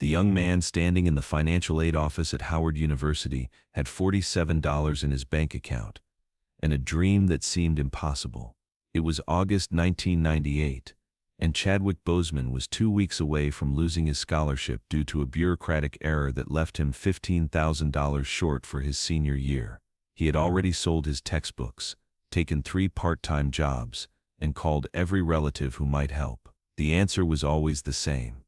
The young man standing in the financial aid office at Howard University had $47 in his bank account, and a dream that seemed impossible. It was August 1998, and Chadwick Boseman was 2 weeks away from losing his scholarship due to a bureaucratic error that left him $15,000 short for his senior year. He had already sold his textbooks, taken 3 part-time jobs, and called every relative who might help. The answer was always the same.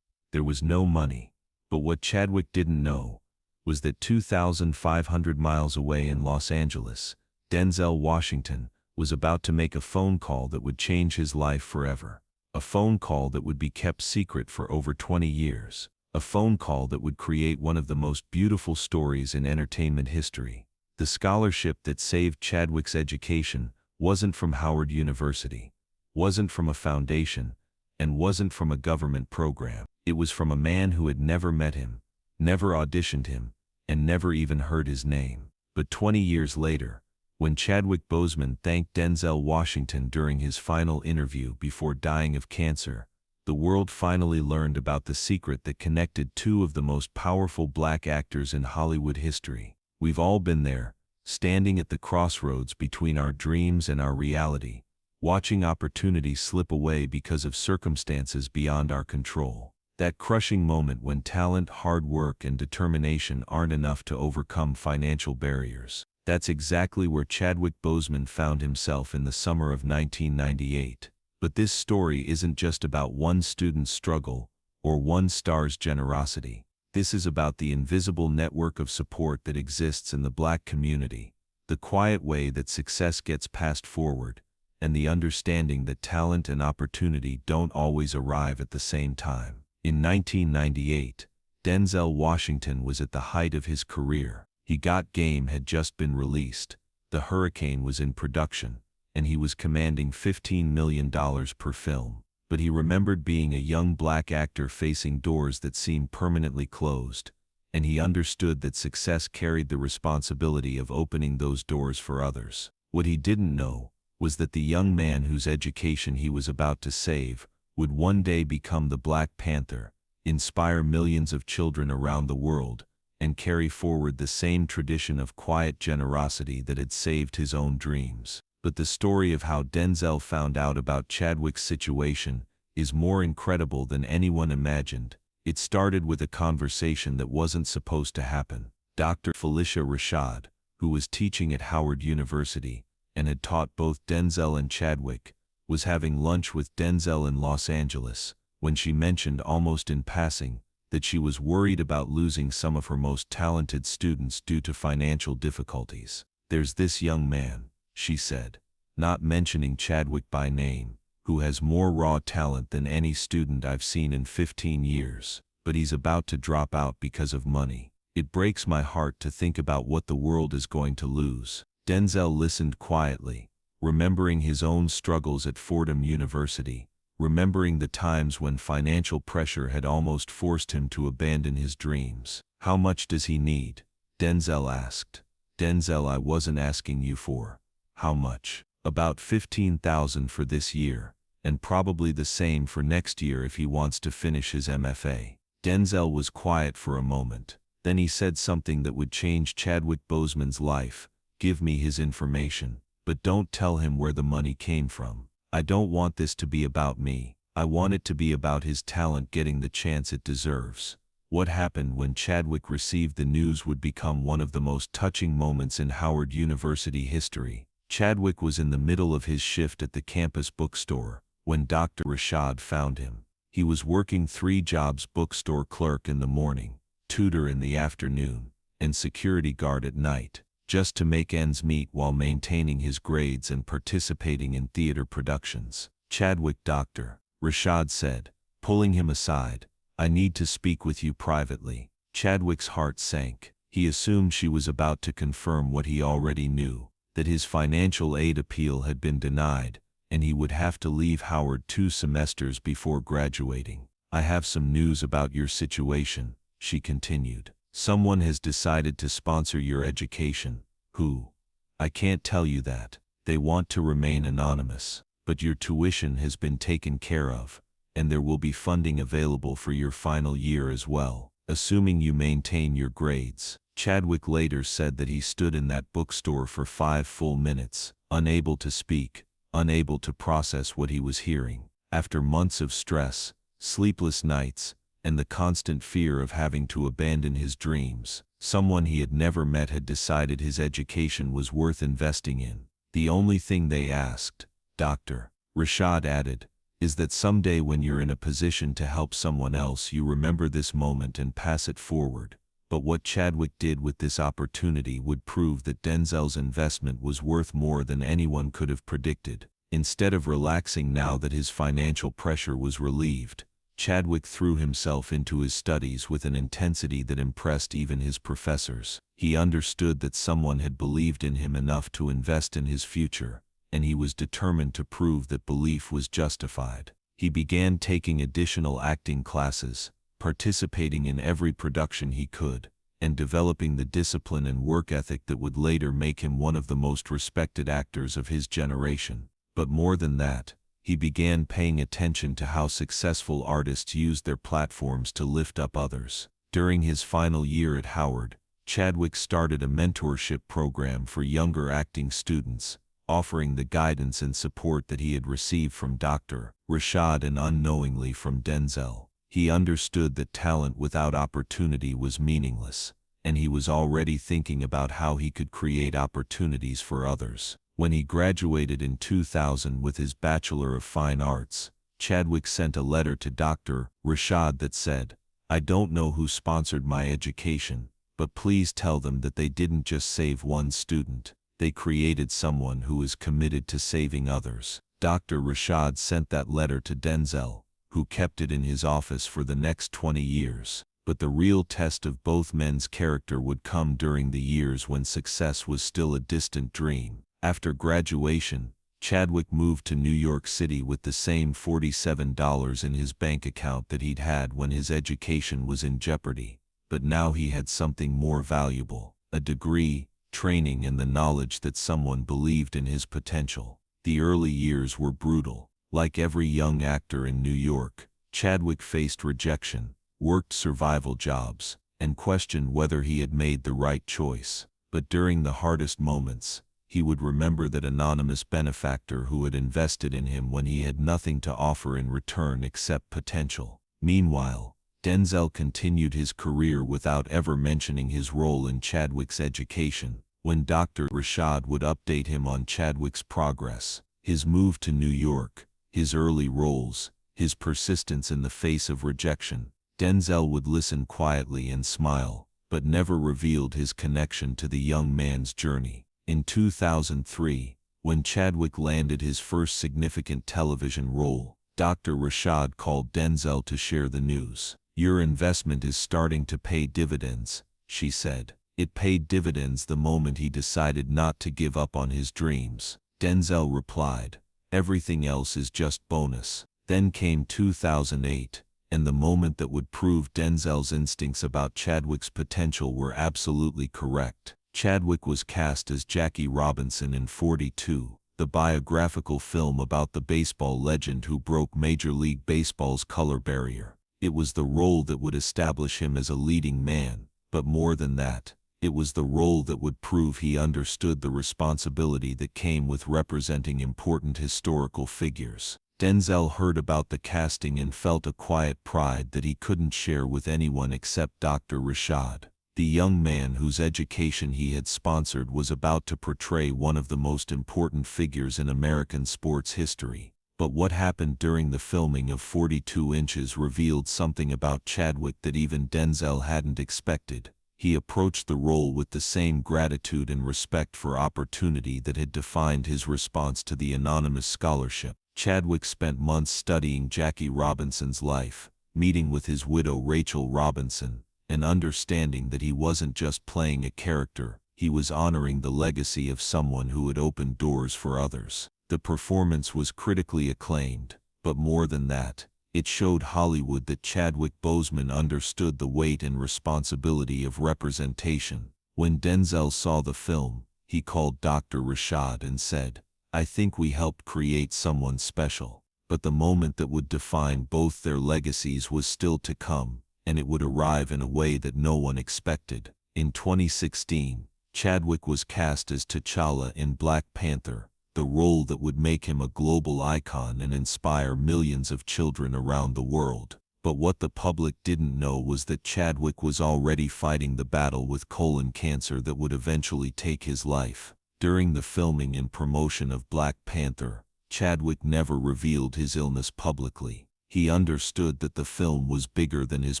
There was no money. But what Chadwick didn't know was that 2,500 miles away in Los Angeles, Denzel Washington was about to make a phone call that would change his life forever. A phone call that would be kept secret for over 20 years. A phone call that would create one of the most beautiful stories in entertainment history. The scholarship that saved Chadwick's education wasn't from Howard University, wasn't from a foundation, and wasn't from a government program. It was from a man who had never met him, never auditioned him, and never even heard his name. But 20 years later, when Chadwick Boseman thanked Denzel Washington during his final interview before dying of cancer, the world finally learned about the secret that connected 2 of the most powerful black actors in Hollywood history. We've all been there, standing at the crossroads between our dreams and our reality, watching opportunity slip away because of circumstances beyond our control. That crushing moment when talent, hard work, and determination aren't enough to overcome financial barriers. That's exactly where Chadwick Boseman found himself in the summer of 1998. But this story isn't just about one student's struggle or one star's generosity. This is about the invisible network of support that exists in the black community, the quiet way that success gets passed forward, and the understanding that talent and opportunity don't always arrive at the same time. In 1998, Denzel Washington was at the height of his career. He Got Game had just been released, The Hurricane was in production, and he was commanding $15 million per film. But he remembered being a young black actor facing doors that seemed permanently closed, and he understood that success carried the responsibility of opening those doors for others. What he didn't know was that the young man whose education he was about to save would one day become the Black Panther, inspire millions of children around the world, and carry forward the same tradition of quiet generosity that had saved his own dreams. But the story of how Denzel found out about Chadwick's situation is more incredible than anyone imagined. It started with a conversation that wasn't supposed to happen. Dr. Phylicia Rashad, who was teaching at Howard University and had taught both Denzel and Chadwick, was having lunch with Denzel in Los Angeles when she mentioned almost in passing that she was worried about losing some of her most talented students due to financial difficulties. "There's this young man," she said, not mentioning Chadwick by name, "who has more raw talent than any student I've seen in 15 years, but he's about to drop out because of money. It breaks my heart to think about what the world is going to lose." Denzel listened quietly, remembering his own struggles at Fordham University, remembering the times when financial pressure had almost forced him to abandon his dreams. "How much does he need?" Denzel asked. "Denzel, I wasn't asking you for how much." "About $15,000 for this year, and probably the same for next year if he wants to finish his MFA. Denzel was quiet for a moment. Then he said something that would change Chadwick Boseman's life. "Give me his information, but don't tell him where the money came from. I don't want this to be about me. I want it to be about his talent getting the chance it deserves." What happened when Chadwick received the news would become one of the most touching moments in Howard University history. Chadwick was in the middle of his shift at the campus bookstore when Dr. Rashad found him. He was working 3 jobs: bookstore clerk in the morning, tutor in the afternoon, and security guard at night, just to make ends meet while maintaining his grades and participating in theater productions. "Chadwick, Dr. Rashad said, pulling him aside, "I need to speak with you privately." Chadwick's heart sank. He assumed she was about to confirm what he already knew, that his financial aid appeal had been denied, and he would have to leave Howard 2 semesters before graduating. "I have some news about your situation," she continued. "Someone has decided to sponsor your education." "Who?" "I can't tell you that. They want to remain anonymous. But your tuition has been taken care of, and there will be funding available for your final year as well, assuming you maintain your grades." Chadwick later said that he stood in that bookstore for 5 full minutes, unable to speak, unable to process what he was hearing. After months of stress, sleepless nights, and the constant fear of having to abandon his dreams, someone he had never met had decided his education was worth investing in. "The only thing they asked," Dr. Rashad added, "is that someday when you're in a position to help someone else, you remember this moment and pass it forward." But what Chadwick did with this opportunity would prove that Denzel's investment was worth more than anyone could have predicted. Instead of relaxing now that his financial pressure was relieved, Chadwick threw himself into his studies with an intensity that impressed even his professors. He understood that someone had believed in him enough to invest in his future, and he was determined to prove that belief was justified. He began taking additional acting classes, participating in every production he could, and developing the discipline and work ethic that would later make him one of the most respected actors of his generation. But more than that, he began paying attention to how successful artists used their platforms to lift up others. During his final year at Howard, Chadwick started a mentorship program for younger acting students, offering the guidance and support that he had received from Dr. Rashad and unknowingly from Denzel. He understood that talent without opportunity was meaningless, and he was already thinking about how he could create opportunities for others. When he graduated in 2000 with his Bachelor of Fine Arts, Chadwick sent a letter to Dr. Rashad that said, "I don't know who sponsored my education, but please tell them that they didn't just save one student. They created someone who is committed to saving others." Dr. Rashad sent that letter to Denzel, who kept it in his office for the next 20 years. But the real test of both men's character would come during the years when success was still a distant dream. After graduation, Chadwick moved to New York City with the same $47 in his bank account that he'd had when his education was in jeopardy. But now he had something more valuable: a degree, training, and the knowledge that someone believed in his potential. The early years were brutal. Like every young actor in New York, Chadwick faced rejection, worked survival jobs, and questioned whether he had made the right choice. But during the hardest moments, he would remember that anonymous benefactor who had invested in him when he had nothing to offer in return except potential. Meanwhile, Denzel continued his career without ever mentioning his role in Chadwick's education. When Dr. Rashad would update him on Chadwick's progress, his move to New York, his early roles, his persistence in the face of rejection, Denzel would listen quietly and smile, but never revealed his connection to the young man's journey. In 2003, when Chadwick landed his first significant television role, Dr. Rashad called Denzel to share the news. "Your investment is starting to pay dividends," she said. It paid dividends the moment he decided not to give up on his dreams. Denzel replied, "Everything else is just bonus." Then came 2008, and the moment that would prove Denzel's instincts about Chadwick's potential were absolutely correct. Chadwick was cast as Jackie Robinson in 42, the biographical film about the baseball legend who broke Major League Baseball's color barrier. It was the role that would establish him as a leading man, but more than that, it was the role that would prove he understood the responsibility that came with representing important historical figures. Denzel heard about the casting and felt a quiet pride that he couldn't share with anyone except Dr. Rashad. The young man whose education he had sponsored was about to portray one of the most important figures in American sports history. But what happened during the filming of 42 Inches revealed something about Chadwick that even Denzel hadn't expected. He approached the role with the same gratitude and respect for opportunity that had defined his response to the anonymous scholarship. Chadwick spent months studying Jackie Robinson's life, meeting with his widow Rachel Robinson, and understanding that he wasn't just playing a character, he was honoring the legacy of someone who had opened doors for others. The performance was critically acclaimed, but more than that, it showed Hollywood that Chadwick Boseman understood the weight and responsibility of representation. When Denzel saw the film, he called Dr. Rashad and said, "I think we helped create someone special." But the moment that would define both their legacies was still to come, and it would arrive in a way that no one expected. In 2016, Chadwick was cast as T'Challa in Black Panther, the role that would make him a global icon and inspire millions of children around the world. But what the public didn't know was that Chadwick was already fighting the battle with colon cancer that would eventually take his life. During the filming and promotion of Black Panther, Chadwick never revealed his illness publicly. He understood that the film was bigger than his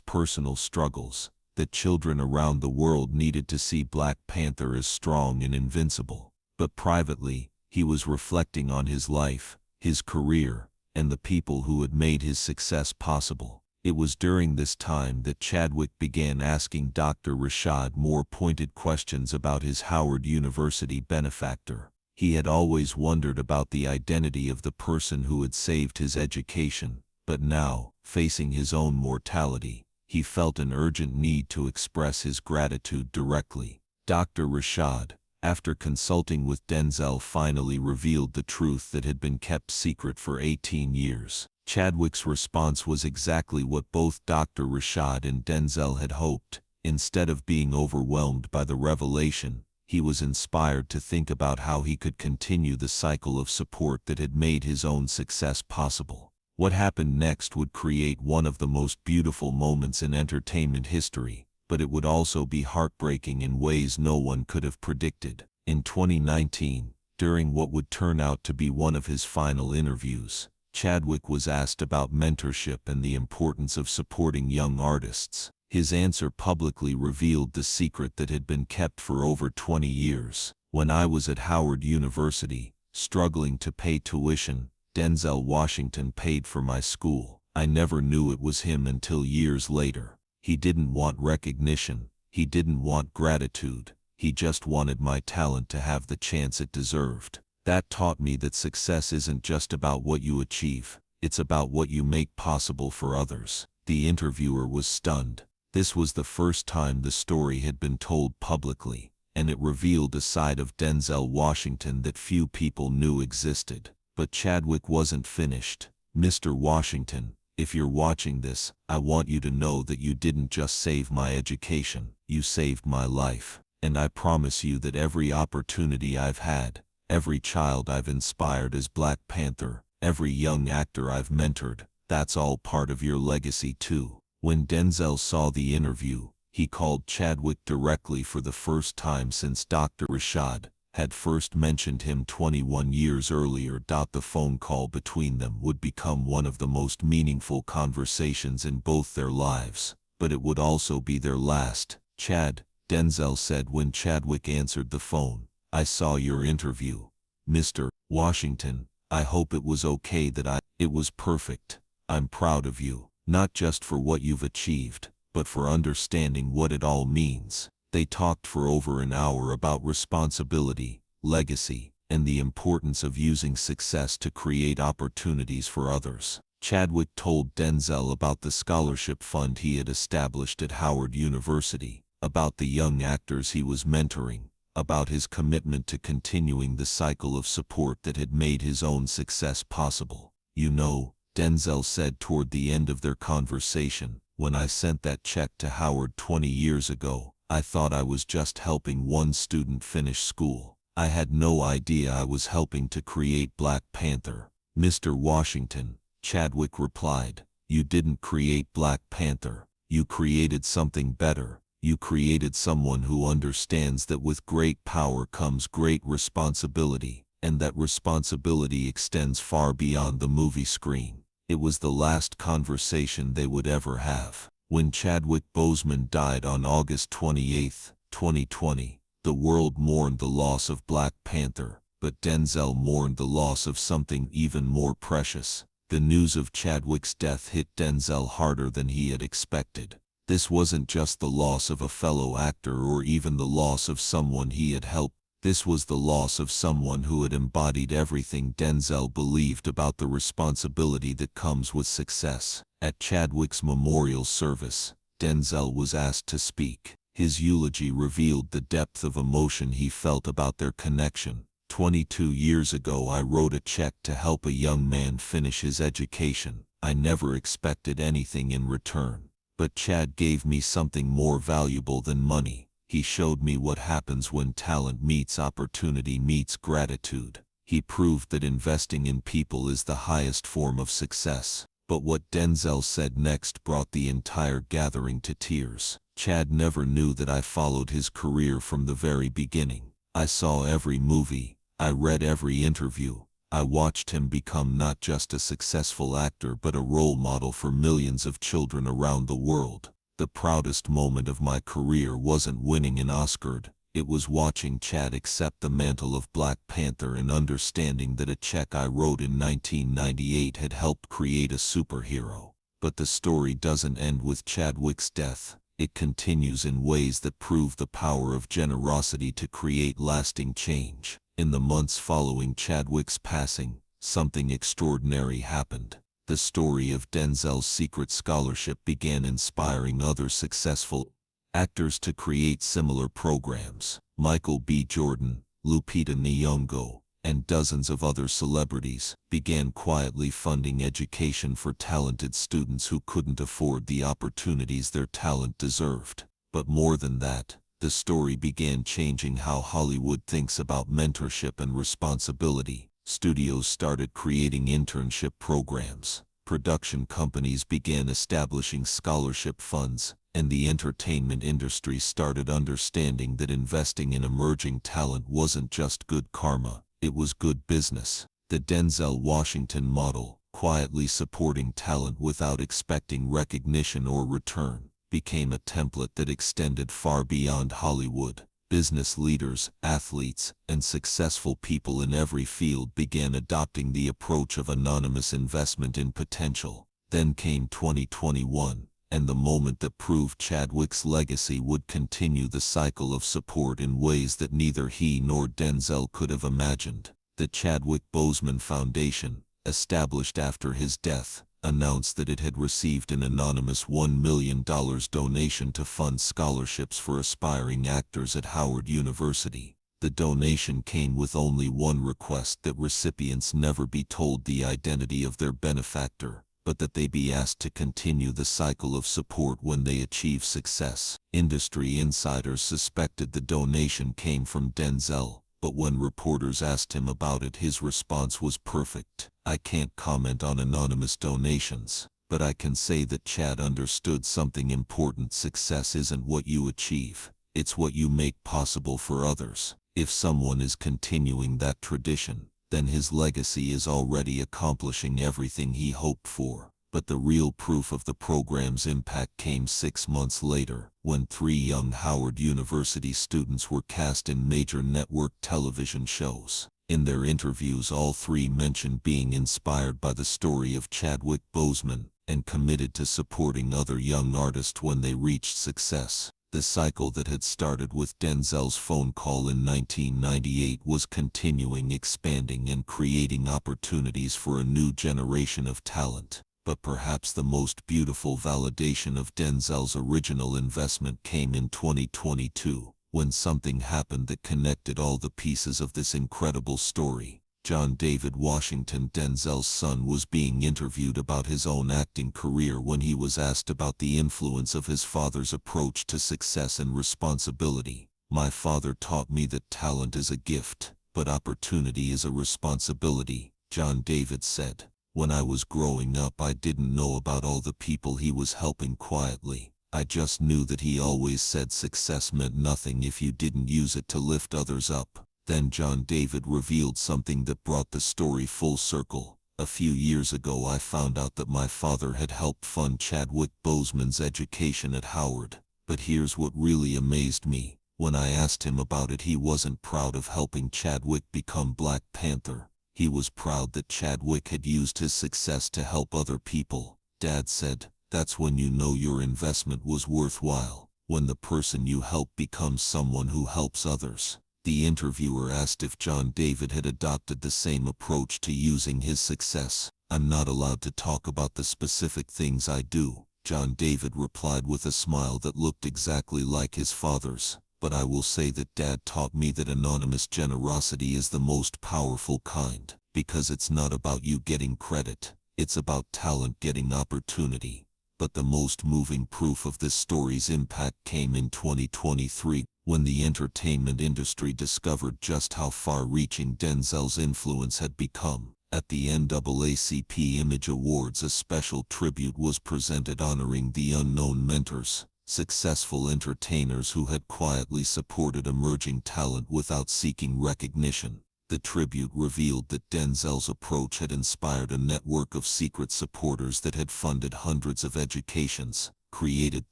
personal struggles, that children around the world needed to see Black Panther as strong and invincible. But privately, he was reflecting on his life, his career, and the people who had made his success possible. It was during this time that Chadwick began asking Dr. Rashad more pointed questions about his Howard University benefactor. He had always wondered about the identity of the person who had saved his education, but now, facing his own mortality, he felt an urgent need to express his gratitude directly. Dr. Rashad, after consulting with Denzel, finally revealed the truth that had been kept secret for 18 years. Chadwick's response was exactly what both Dr. Rashad and Denzel had hoped. Instead of being overwhelmed by the revelation, he was inspired to think about how he could continue the cycle of support that had made his own success possible. What happened next would create one of the most beautiful moments in entertainment history, but it would also be heartbreaking in ways no one could have predicted. In 2019, during what would turn out to be one of his final interviews, Chadwick was asked about mentorship and the importance of supporting young artists. His answer publicly revealed the secret that had been kept for over 20 years. When I was at Howard University, struggling to pay tuition, Denzel Washington paid for my school. I never knew it was him until years later. He didn't want recognition. He didn't want gratitude. He just wanted my talent to have the chance it deserved. That taught me that success isn't just about what you achieve. It's about what you make possible for others. The interviewer was stunned. This was the first time the story had been told publicly, and it revealed a side of Denzel Washington that few people knew existed. But Chadwick wasn't finished. Mr. Washington, if you're watching this, I want you to know that you didn't just save my education, you saved my life. And I promise you that every opportunity I've had, every child I've inspired as Black Panther, every young actor I've mentored, that's all part of your legacy too. When Denzel saw the interview, he called Chadwick directly for the first time since Dr. Rashad had first mentioned him 21 years earlier. The phone call between them would become one of the most meaningful conversations in both their lives, but it would also be their last. Chad, Denzel said when Chadwick answered the phone, I saw your interview. Mr. Washington, I hope it was okay that It was perfect. I'm proud of you, not just for what you've achieved, but for understanding what it all means. They talked for over an hour about responsibility, legacy, and the importance of using success to create opportunities for others. Chadwick told Denzel about the scholarship fund he had established at Howard University, about the young actors he was mentoring, about his commitment to continuing the cycle of support that had made his own success possible. You know, Denzel said toward the end of their conversation, when I sent that check to Howard 20 years ago, I thought I was just helping one student finish school. I had no idea I was helping to create Black Panther. Mr. Washington, Chadwick replied, you didn't create Black Panther. You created something better. You created someone who understands that with great power comes great responsibility, and that responsibility extends far beyond the movie screen. It was the last conversation they would ever have. When Chadwick Boseman died on August 28, 2020, the world mourned the loss of Black Panther, but Denzel mourned the loss of something even more precious. The news of Chadwick's death hit Denzel harder than he had expected. This wasn't just the loss of a fellow actor or even the loss of someone he had helped. This was the loss of someone who had embodied everything Denzel believed about the responsibility that comes with success. At Chadwick's memorial service, Denzel was asked to speak. His eulogy revealed the depth of emotion he felt about their connection. 22 years ago I wrote a check to help a young man finish his education. I never expected anything in return. But Chad gave me something more valuable than money. He showed me what happens when talent meets opportunity meets gratitude. He proved that investing in people is the highest form of success. But what Denzel said next brought the entire gathering to tears. Chad never knew that I followed his career from the very beginning. I saw every movie. I read every interview. I watched him become not just a successful actor but a role model for millions of children around the world. The proudest moment of my career wasn't winning an Oscar. It was watching Chad accept the mantle of Black Panther and understanding that a check I wrote in 1998 had helped create a superhero. But the story doesn't end with Chadwick's death. It continues in ways that prove the power of generosity to create lasting change. In the months following Chadwick's passing, something extraordinary happened. The story of Denzel's secret scholarship began inspiring other successful actors to create similar programs. Michael B. Jordan, Lupita Nyong'o, and dozens of other celebrities began quietly funding education for talented students who couldn't afford the opportunities their talent deserved. But more than that, the story began changing how Hollywood thinks about mentorship and responsibility. Studios started creating internship programs. Production companies began establishing scholarship funds, and the entertainment industry started understanding that investing in emerging talent wasn't just good karma, it was good business. The Denzel Washington model, quietly supporting talent without expecting recognition or return, became a template that extended far beyond Hollywood. Business leaders, athletes, and successful people in every field began adopting the approach of anonymous investment in potential. Then came 2021, and the moment that proved Chadwick's legacy would continue the cycle of support in ways that neither he nor Denzel could have imagined. The Chadwick Boseman Foundation, established after his death, announced that it had received an anonymous $1 million donation to fund scholarships for aspiring actors at Howard University. The donation came with only one request: that recipients never be told the identity of their benefactor, but that they be asked to continue the cycle of support when they achieve success. Industry insiders suspected the donation came from Denzel, but when reporters asked him about it, his response was perfect. "I can't comment on anonymous donations, but I can say that Chad understood something important. Success isn't what you achieve, it's what you make possible for others." If someone is continuing that tradition, then his legacy is already accomplishing everything he hoped for. But the real proof of the program's impact came 6 months later, when 3 young Howard University students were cast in major network television shows. In their interviews, all 3 mentioned being inspired by the story of Chadwick Boseman and committed to supporting other young artists when they reached success. The cycle that had started with Denzel's phone call in 1998 was continuing, expanding, and creating opportunities for a new generation of talent. But perhaps the most beautiful validation of Denzel's original investment came in 2022, when something happened that connected all the pieces of this incredible story. John David Washington, Denzel's son, was being interviewed about his own acting career when he was asked about the influence of his father's approach to success and responsibility. "My father taught me that talent is a gift, but opportunity is a responsibility," John David said. "When I was growing up, I didn't know about all the people he was helping quietly. I just knew that he always said success meant nothing if you didn't use it to lift others up." Then John David revealed something that brought the story full circle. "A few years ago I found out that my father had helped fund Chadwick Boseman's education at Howard. But here's what really amazed me. When I asked him about it, he wasn't proud of helping Chadwick become Black Panther. He was proud that Chadwick had used his success to help other people." Dad said, "That's when you know your investment was worthwhile, when the person you help becomes someone who helps others." The interviewer asked if John David had adopted the same approach to using his success. "I'm not allowed to talk about the specific things I do," John David replied with a smile that looked exactly like his father's. But I will say that Dad taught me that anonymous generosity is the most powerful kind, because it's not about you getting credit, it's about talent getting opportunity. But the most moving proof of this story's impact came in 2023, when the entertainment industry discovered just how far-reaching Denzel's influence had become. At the NAACP Image Awards, a special tribute was presented honoring the unknown mentors, successful entertainers who had quietly supported emerging talent without seeking recognition. The tribute revealed that Denzel's approach had inspired a network of secret supporters that had funded hundreds of educations, created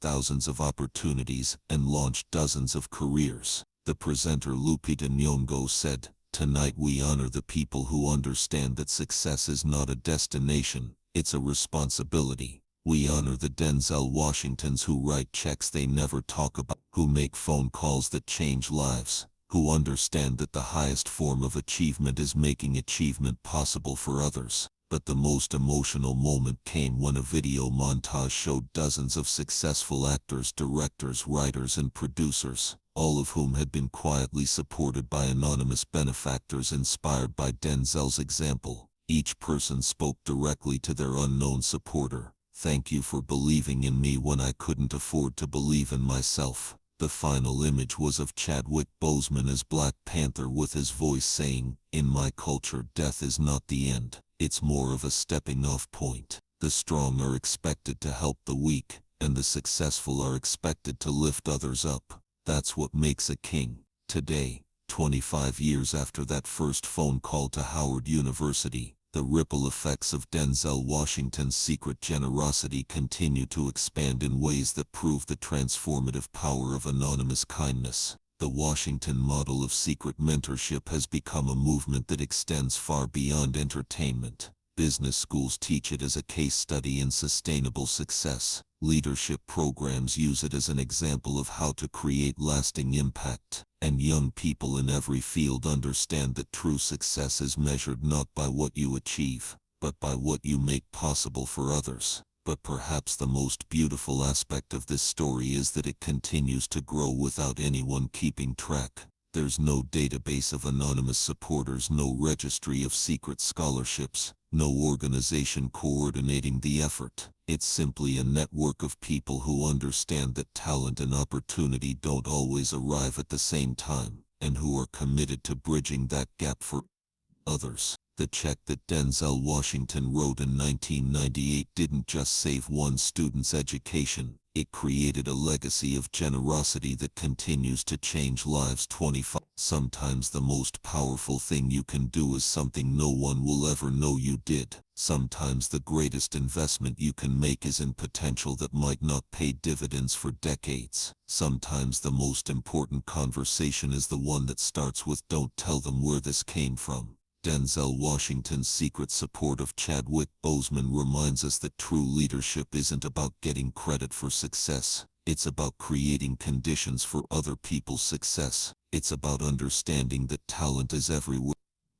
thousands of opportunities, and launched dozens of careers. The presenter Lupita Nyong'o said, "Tonight we honor the people who understand that success is not a destination, it's a responsibility. We honor the Denzel Washingtons who write checks they never talk about, who make phone calls that change lives, who understand that the highest form of achievement is making achievement possible for others." But the most emotional moment came when a video montage showed dozens of successful actors, directors, writers, and producers, all of whom had been quietly supported by anonymous benefactors inspired by Denzel's example. Each person spoke directly to their unknown supporter. "Thank you for believing in me when I couldn't afford to believe in myself." The final image was of Chadwick Boseman as Black Panther, with his voice saying, "In my culture, death is not the end. It's more of a stepping-off point. The strong are expected to help the weak, and the successful are expected to lift others up. That's what makes a king." Today, 25 years after that first phone call to Howard University, the ripple effects of Denzel Washington's secret generosity continue to expand in ways that prove the transformative power of anonymous kindness. The Washington model of secret mentorship has become a movement that extends far beyond entertainment. Business schools teach it as a case study in sustainable success. Leadership programs use it as an example of how to create lasting impact. And young people in every field understand that true success is measured not by what you achieve, but by what you make possible for others. But perhaps the most beautiful aspect of this story is that it continues to grow without anyone keeping track. There's no database of anonymous supporters, no registry of secret scholarships, no organization coordinating the effort. It's simply a network of people who understand that talent and opportunity don't always arrive at the same time, and who are committed to bridging that gap for others. The check that Denzel Washington wrote in 1998 didn't just save one student's education, it created a legacy of generosity that continues to change lives. 25. Sometimes the most powerful thing you can do is something no one will ever know you did. Sometimes the greatest investment you can make is in potential that might not pay dividends for decades. Sometimes the most important conversation is the one that starts with "Don't tell them where this came from." Denzel Washington's secret support of Chadwick Boseman reminds us that true leadership isn't about getting credit for success. It's about creating conditions for other people's success. It's about understanding that talent is everywhere,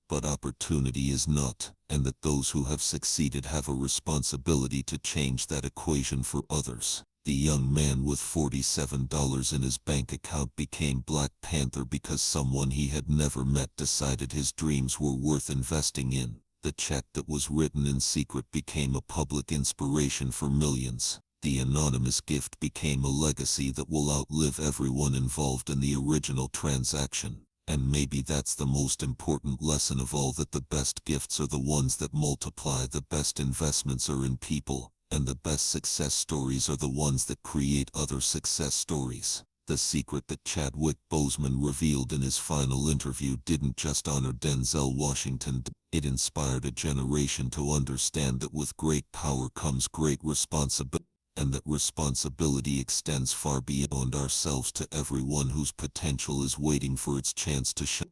but opportunity is not, and that those who have succeeded have a responsibility to change that equation for others. The young man with $47 in his bank account became Black Panther because someone he had never met decided his dreams were worth investing in. The check that was written in secret became a public inspiration for millions. The anonymous gift became a legacy that will outlive everyone involved in the original transaction. And maybe that's the most important lesson of all, that the best gifts are the ones that multiply, the best investments are in people, and the best success stories are the ones that create other success stories. The secret that Chadwick Boseman revealed in his final interview didn't just honor Denzel Washington, it inspired a generation to understand that with great power comes great responsibility, and that responsibility extends far beyond ourselves to everyone whose potential is waiting for its chance to shine.